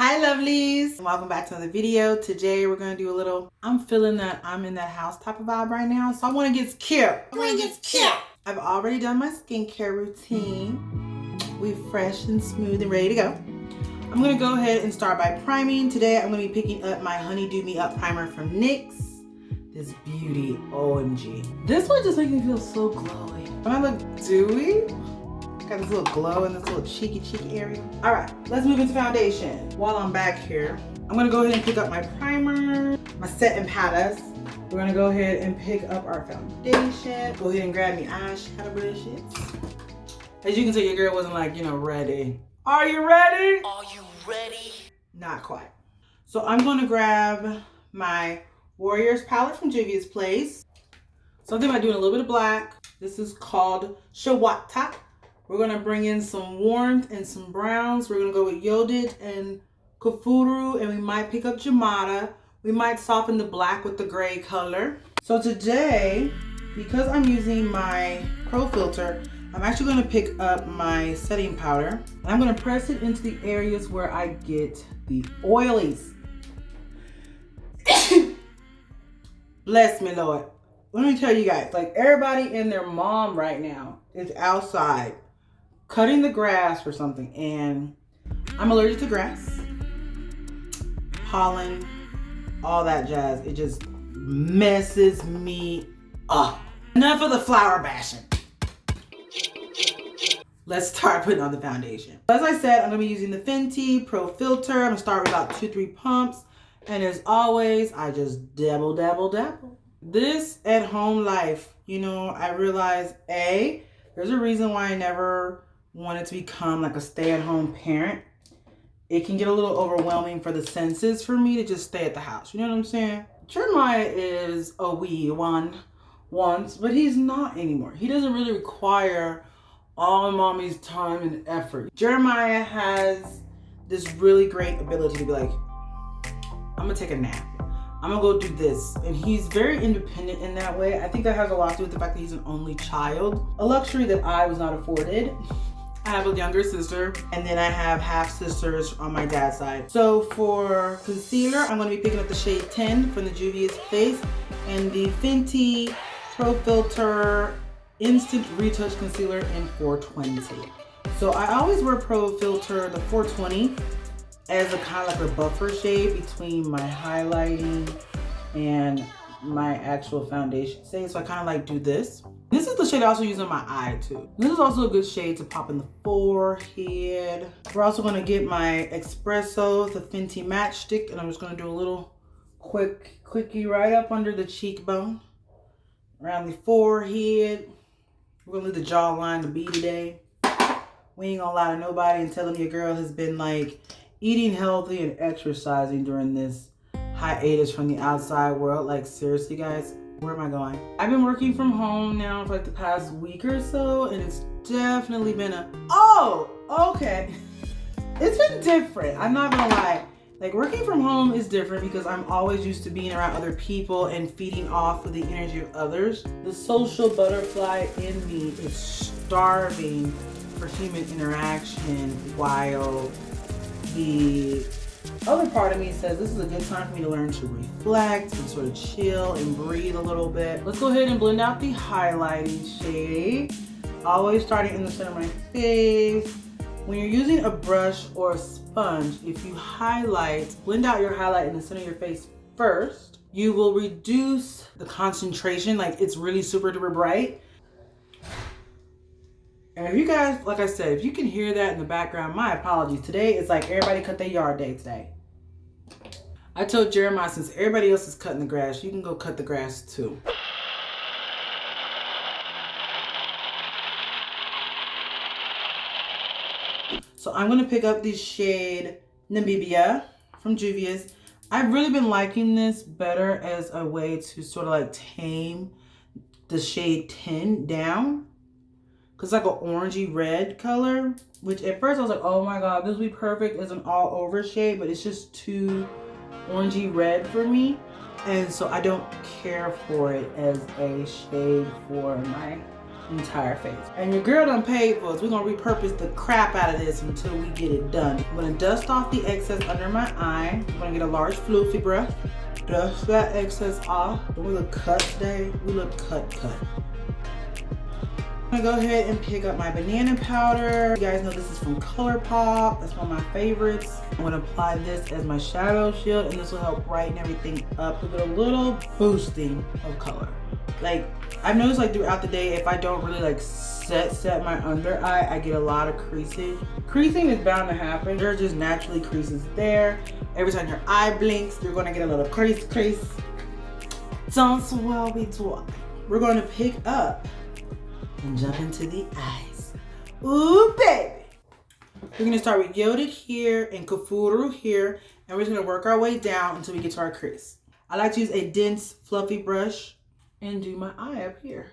Hi lovelies, welcome back to another video. Today we're going to do a little, I'm feeling that I'm in that house type of vibe right now, so I want to get cute. I've already done my skincare routine. We're fresh and smooth and ready to go. I'm going to go ahead and start by priming. Today I'm going to be picking up my Honey Do Me Up primer from NYX. This beauty, OMG. This one just makes me feel so glowy. Don't I look dewy? Got this little glow in this little cheeky area. All right, let's move into foundation. While I'm back here, I'm gonna go ahead and pick up my primer, my set and patas. We're gonna go ahead and pick up our foundation. Go ahead and grab me eyeshadow brushes. As you can see, your girl wasn't like, ready. Are you ready? Are you ready? Not quite. So I'm gonna grab my Warriors palette from Juvia's Place. So I'm thinking about doing a little bit of black. This is called Shawata. We're gonna bring in some warmth and some browns. We're gonna go with Yodit and Kafuru, and we might pick up Jamada. We might soften the black with the gray color. So today, because I'm using my Pro Filter, I'm actually gonna pick up my setting powder. And I'm gonna press it into the areas where I get the oilies. Bless me, Lord. Let me tell you guys, like everybody and their mom right now is outside cutting the grass or something, and I'm allergic to grass, pollen, all that jazz. It just messes me up. Enough of the flower bashing. Let's start putting on the foundation. As I said, I'm gonna be using the Fenty Pro Filter. I'm gonna start with about 2-3 pumps, and as always, I just dabble. This at home life, I realize there's a reason why I never wanted to become like a stay-at-home parent. It can get a little overwhelming for the senses for me to just stay at the house. You know what I'm saying? Jeremiah is a wee one once, but he's not anymore. He doesn't really require all mommy's time and effort. Jeremiah has this really great ability to be like, I'm gonna take a nap. I'm gonna go do this. And he's very independent in that way. I think that has a lot to do with the fact that he's an only child, a luxury that I was not afforded. I have a younger sister, and then I have half sisters on my dad's side. So for concealer, I'm gonna be picking up the shade 10 from the Juvia's Place and the Fenty Pro Filter Instant Retouch Concealer in 420. So I always wear Pro Filter, the 420, as a kind of like a buffer shade between my highlighting and my actual foundation shade. So I kind of like do this. This is the shade I also use on my eye too. This is also a good shade to pop in the forehead. We're also gonna get my Espresso, the Fenty Match Stick, and I'm just gonna do a little quickie right up under the cheekbone, around the forehead. We're gonna leave the jawline to be today. We ain't gonna lie to nobody and tell them your girl has been like eating healthy and exercising during this hiatus from the outside world. Like seriously guys, where am I going? I've been working from home now for like the past week or so, and it's definitely been okay. It's been different, I'm not gonna lie. Like working from home is different because I'm always used to being around other people and feeding off of the energy of others. The social butterfly in me is starving for human interaction, while the other part of me says this is a good time for me to learn to reflect and sort of chill and breathe a little bit. Let's go ahead and blend out the highlighting shade. Always starting in the center of my face. When you're using a brush or a sponge, if you blend out your highlight in the center of your face first, you will reduce the concentration. Like it's really super duper bright. And if you guys, like I said, if you can hear that in the background, my apologies. Today it's like everybody cut their yard day today. I told Jeremiah, since everybody else is cutting the grass, you can go cut the grass too. So I'm gonna pick up the shade Namibia from Juvia's. I've really been liking this better as a way to sort of like tame the shade 10 down. Cause it's like an orangey red color, which at first I was like, oh my God, this would be perfect as an all over shade, but it's just too orangey red for me. And so I don't care for it as a shade for my entire face. And your girl done paid for us. We're gonna repurpose the crap out of this until we get it done. I'm gonna dust off the excess under my eye. I'm gonna get a large floofy brush. Dust that excess off. Do we look cut today? We look cut. I'm gonna go ahead and pick up my banana powder. You guys know this is from ColourPop. That's one of my favorites. I'm gonna apply this as my shadow shield, and this will help brighten everything up with a little boosting of color. Like, I've noticed like throughout the day, if I don't really like set my under eye, I get a lot of creasing. Creasing is bound to happen. There are just naturally creases there. Every time your eye blinks, you're gonna get a little crease. Don't swell be dry. We're gonna pick up and jump into the eyes. Ooh, baby. We're gonna start with Yoded here and Kafuru here, and we're just gonna work our way down until we get to our crease. I like to use a dense, fluffy brush and do my eye up here.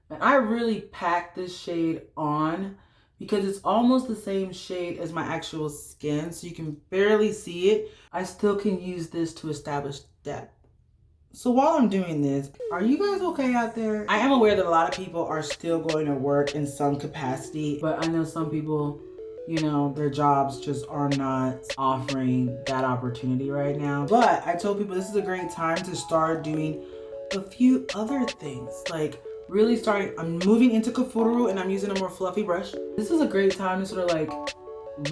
And I really pack this shade on because it's almost the same shade as my actual skin, so you can barely see it. I still can use this to establish depth. So while I'm doing this, are you guys okay out there? I am aware that a lot of people are still going to work in some capacity, but I know some people, you know, their jobs just are not offering that opportunity right now. But I told people this is a great time to start doing a few other things. Like really starting, I'm moving into Kafuru and I'm using a more fluffy brush. This is a great time to sort of like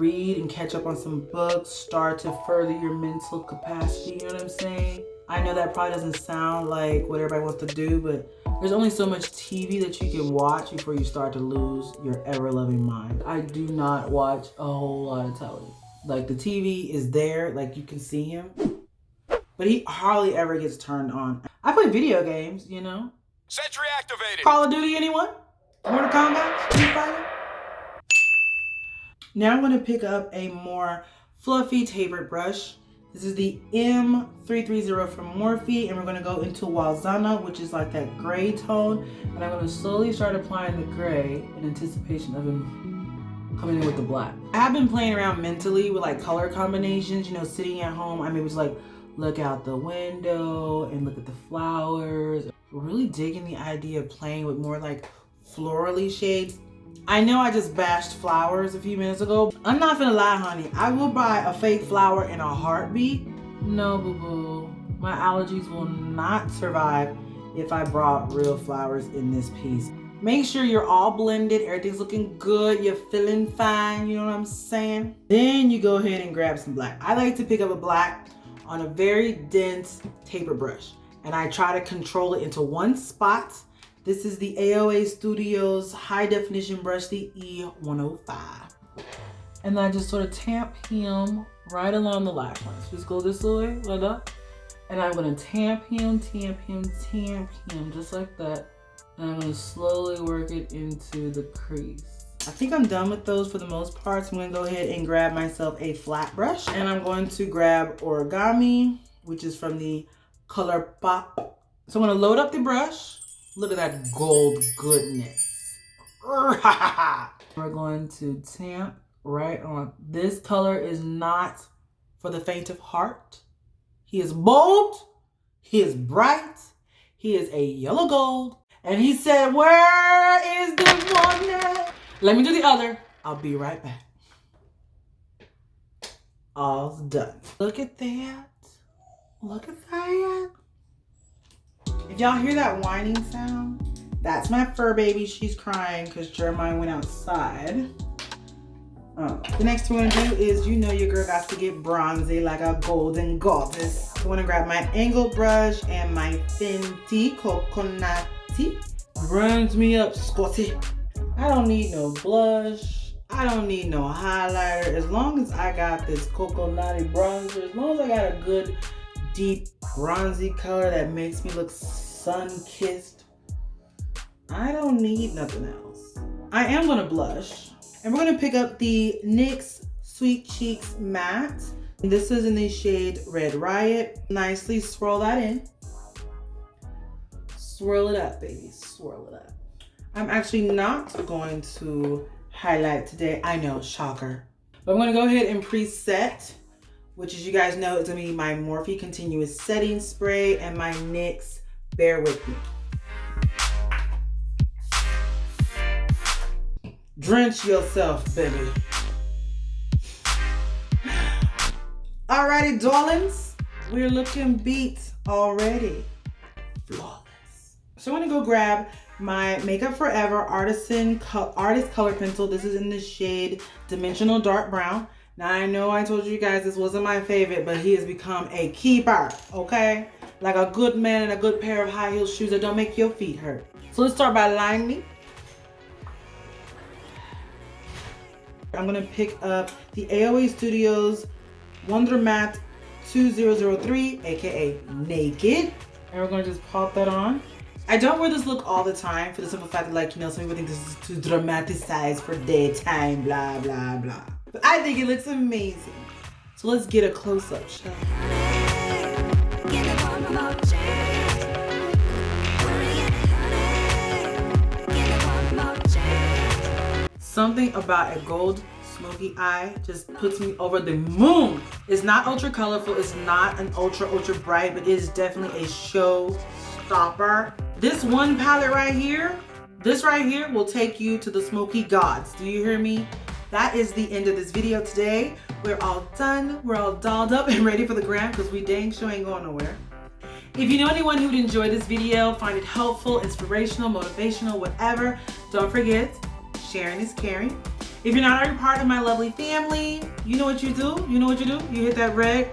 read and catch up on some books, start to further your mental capacity, you know what I'm saying? I know that probably doesn't sound like what everybody wants to do, but there's only so much TV that you can watch before you start to lose your ever-loving mind. I do not watch a whole lot of television. Like the TV is there, like you can see him, but he hardly ever gets turned on. I play video games, you know? Sentry activated. Call of Duty, anyone? Mortal Kombat? Street Fighter? Now I'm gonna pick up a more fluffy tapered brush. This is the M330 from Morphe, and we're gonna go into Walzana, which is like that gray tone. And I'm gonna slowly start applying the gray in anticipation of him coming in with the black. I have been playing around mentally with like color combinations, you know, sitting at home. I maybe just like look out the window and look at the flowers. Really digging the idea of playing with more like florally shades. I know I just bashed flowers a few minutes ago. I'm not gonna lie, honey. I will buy a fake flower in a heartbeat. No, boo-boo. My allergies will not survive if I brought real flowers in this piece. Make sure you're all blended, everything's looking good, you're feeling fine, you know what I'm saying? Then you go ahead and grab some black. I like to pick up a black on a very dense taper brush, and I try to control it into one spot. This is the AOA Studios high definition brush, the E105. And I just sort of tamp him right along the lash line. So just go this way, like that. And I'm gonna tamp him, just like that. And I'm gonna slowly work it into the crease. I think I'm done with those for the most part. So I'm gonna go ahead and grab myself a flat brush. And I'm going to grab Origami, which is from the ColourPop. So I'm gonna load up the brush. Look at that gold goodness. We're going to tamp right on. This color is not for the faint of heart. He is bold, he is bright, he is a yellow gold. And he said, where is the one now? Let me do the other. I'll be right back. All's done. Look at that. Look at that. If y'all hear that whining sound, that's my fur baby. She's crying because Jeremiah went outside. The next thing we're gonna do is, you know your girl got to get bronzy like a golden goddess. I'm gonna grab my angled brush and my Fenty Coconutty. Burns me up, Scotty. I don't need no blush. I don't need no highlighter. As long as I got this coconutty bronzer, as long as I got a good deep bronzy color that makes me look sun-kissed, I don't need nothing else. I am gonna blush, and we're gonna pick up the NYX Sweet Cheeks Matte. This is in the shade Red Riot. Nicely swirl that in. Swirl it up, baby, swirl it up. I'm actually not going to highlight today. I know, shocker. But I'm gonna go ahead and preset, which, as you guys know, is gonna be my Morphe Continuous Setting Spray and my NYX Bear With Me. Drench yourself, baby. Alrighty, darlings. We're looking beat already. Flawless. So I'm gonna go grab my Makeup Forever Artist Color Pencil. This is in the shade Dimensional Dark Brown. Now I know I told you guys this wasn't my favorite, but he has become a keeper, okay? Like a good man in a good pair of high heel shoes that don't make your feet hurt. So let's start by lining me. I'm gonna pick up the AOA Studios Wonder Matte 2003, aka Naked. And we're gonna just pop that on. I don't wear this look all the time for the simple fact that, like, you know, some people think this is too dramatized for daytime, blah, blah, blah. But I think it looks amazing. So let's get a close-up, shall we? Something about a gold smoky eye just puts me over the moon. It's not ultra colorful, it's not an ultra bright, but it is definitely a show stopper. This one palette right here, this right here will take you to the smoky gods. Do you hear me? That is the end of this video today. We're all done, we're all dolled up and ready for the gram because we dang sure ain't going nowhere. If you know anyone who would enjoy this video, find it helpful, inspirational, motivational, whatever, don't forget, sharing is caring. If you're not already part of my lovely family, you know what you do. You know what you do. You hit that red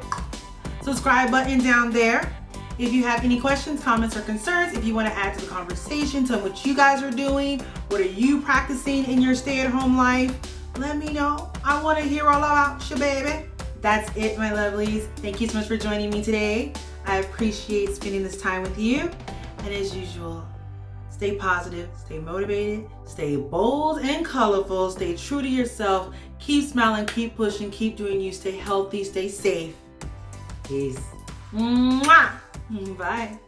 subscribe button down there. If you have any questions, comments, or concerns, if you want to add to the conversation, tell me what you guys are doing. What are you practicing in your stay-at-home life? Let me know. I want to hear all about you, baby. That's it, my lovelies. Thank you so much for joining me today. I appreciate spending this time with you. And as usual, stay positive, stay motivated, stay bold and colorful, stay true to yourself, keep smiling, keep pushing, keep doing you, stay healthy, stay safe. Peace. Mwah! Bye.